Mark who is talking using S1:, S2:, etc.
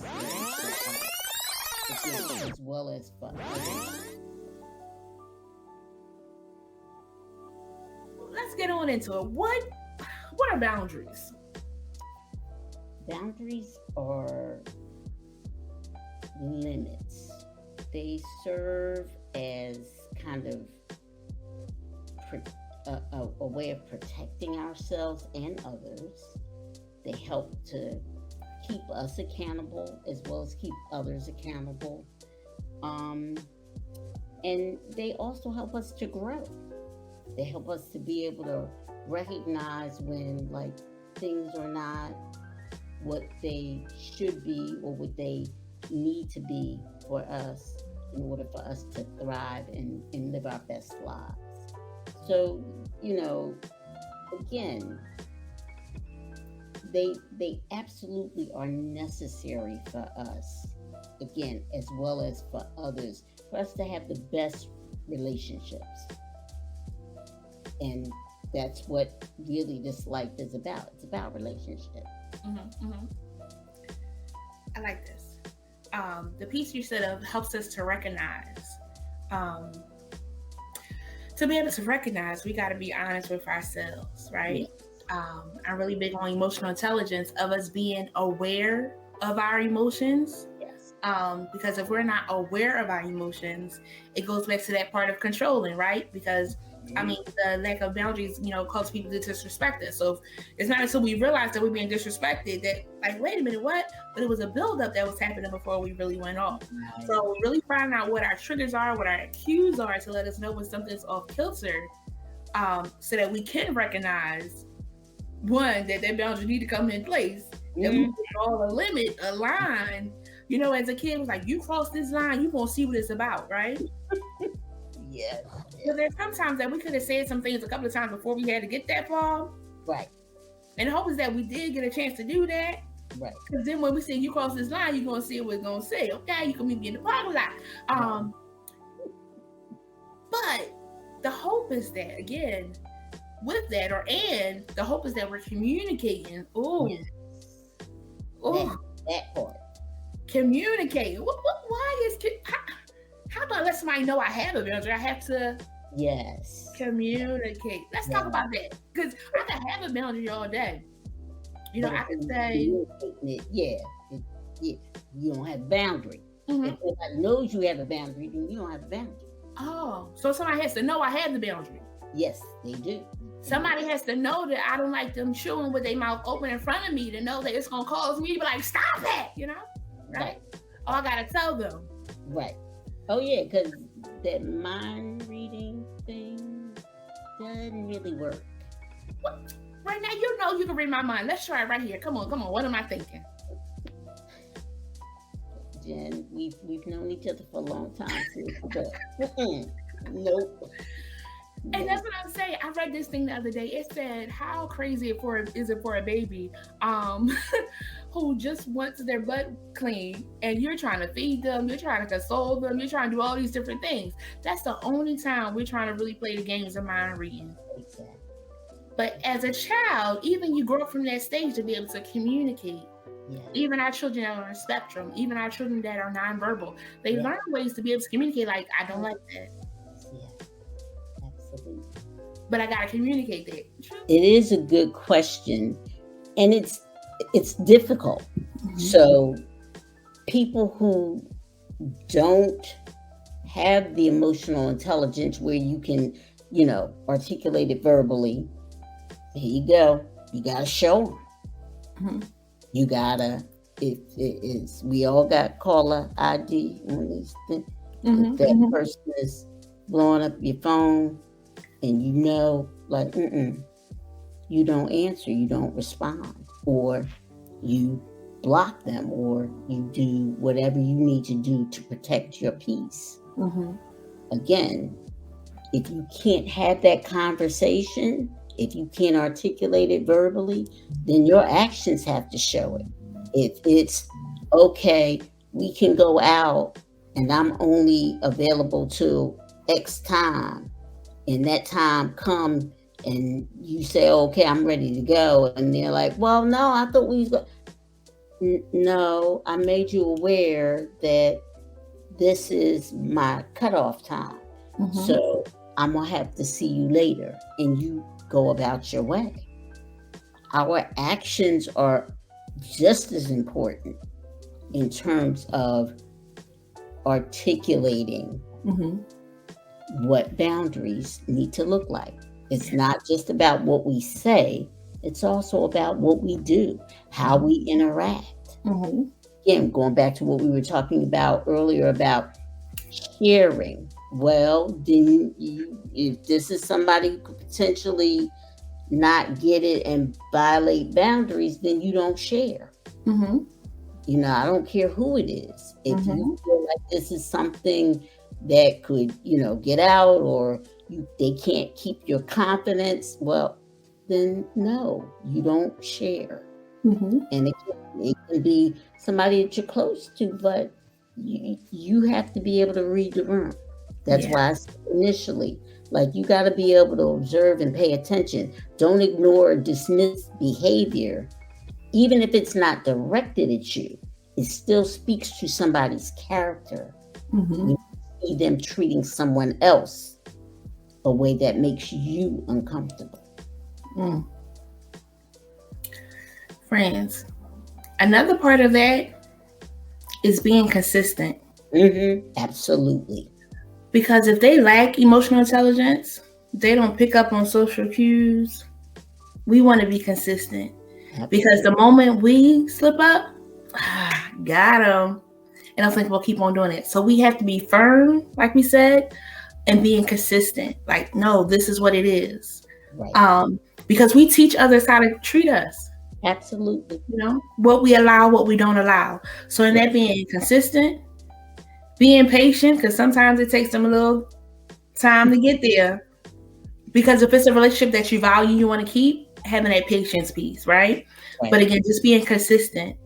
S1: necessary for us, again, as well as for others.
S2: Let's get on into it. What are boundaries?
S1: Boundaries are limits. They serve as kind of a way of protecting ourselves and others. They help to keep us accountable as well as keep others accountable. And they also help us to grow. They help us to be able to recognize when like things are not what they should be or what they need to be for us in order for us to thrive and live our best lives. So, again, they absolutely are necessary for us, again, as well as for others, for us to have the best relationships. And that's what really this life is about. It's about relationships.
S2: I like this. The piece you said of helps us to recognize. To be able to recognize, we got to be honest with ourselves, right? I'm really big on emotional intelligence, of us being aware of our emotions.
S1: Yes.
S2: Because if we're not aware of our emotions, it goes back to that part of controlling, right? Because I mean, the lack of boundaries, causes people to disrespect us. So it's not until we realize that we're being disrespected that, like, wait a minute, what? But it was a buildup that was happening before we really went off. Right. So really finding out what our triggers are, what our cues are, to let us know when something's off kilter, so that we can recognize, one, that boundary need to come in place. That we put all a limit, a line. As a kid, was like, you cross this line, you gonna see what it's about, right?
S1: Yes.
S2: But there's sometimes that we could have said some things a couple of times before we had to get that far.
S1: Right.
S2: And the hope is that we did get a chance to do that.
S1: Right.
S2: Because then when we say you cross this line, you're going to see what it's going to say. Okay, you can meet me in the parking lot. But the hope is that, again, with that, and the hope is that we're communicating.
S1: Yes. That part.
S2: Communicating. Why is... How do I let somebody know I have a boundary? I have to communicate. Let's talk about that. Because I can have a boundary all day. I can say...
S1: you don't have a boundary. If somebody knows you have a boundary, then you don't have a boundary.
S2: Oh, so somebody has to know I have the boundary.
S1: Yes, they do.
S2: Somebody has to know that I don't like them chewing with their mouth open in front of me, to know that it's going to cause me to be like, stop that, right? Oh, I got to tell them.
S1: Right. Oh, yeah, because that mind reading thing doesn't really work.
S2: What? Right now, you can read my mind. Let's try it right here. Come on. What am I thinking?
S1: Jen, we've known each other for a long time, too. But, nope.
S2: And that's what I'm saying. I read this thing the other day. It said, how crazy is it for a baby who just wants their butt clean, and you're trying to feed them, you're trying to console them, you're trying to do all these different things. That's the only time we're trying to really play the games of mind reading.
S1: Exactly.
S2: But as a child, even you grow up from that stage to be able to communicate. Yeah. Even our children that are on a spectrum, even our children that are nonverbal, they learn ways to be able to communicate, like, I don't like that.
S1: Absolutely.
S2: But I gotta communicate that.
S1: It is a good question, and it's difficult. So people who don't have the emotional intelligence where you can, articulate it verbally, here you go. You gotta show them. You gotta. We all got caller ID on these things. If that person is blowing up your phone, and you don't answer, you don't respond, or you block them, or you do whatever you need to do to protect your peace. Again, if you can't have that conversation, if you can't articulate it verbally, then your actions have to show it. If it's, okay, we can go out and I'm only available till X time, and that time come and you say, okay, I'm ready to go, and they're like, well, no, I thought we was going. No, I made you aware that this is my cutoff time. So I'm going to have to see you later, and you go about your way. Our actions are just as important in terms of articulating what boundaries need to look like. It's not just about what we say, it's also about what we do, how we interact. Again, going back to what we were talking about earlier about sharing. Well, then if this is somebody who could potentially not get it and violate boundaries, then you don't share. I don't care who it is. If you feel like this is something that could, get out, or they can't keep your confidence, well, then no, you don't share. And it can be somebody that you're close to, but you have to be able to read the room. That's why I said initially, like, you got to be able to observe and pay attention. Don't ignore or dismiss behavior, even if it's not directed at you. It still speaks to somebody's character. You see them treating someone else a way that makes you uncomfortable.
S2: Friends, another part of that is being consistent.
S1: Absolutely.
S2: Because if they lack emotional intelligence, they don't pick up on social cues. We want to be consistent. Absolutely. Because the moment we slip up, got them. And I think we'll keep on doing it. So we have to be firm, like we said, and being consistent. Like, no, this is what it is. Right. Because we teach others how to treat us.
S1: Absolutely.
S2: What we allow, what we don't allow. So in that being consistent, being patient, because sometimes it takes them a little time to get there. Because if it's a relationship that you value, you want to keep, having that patience piece, right? But again, just being consistent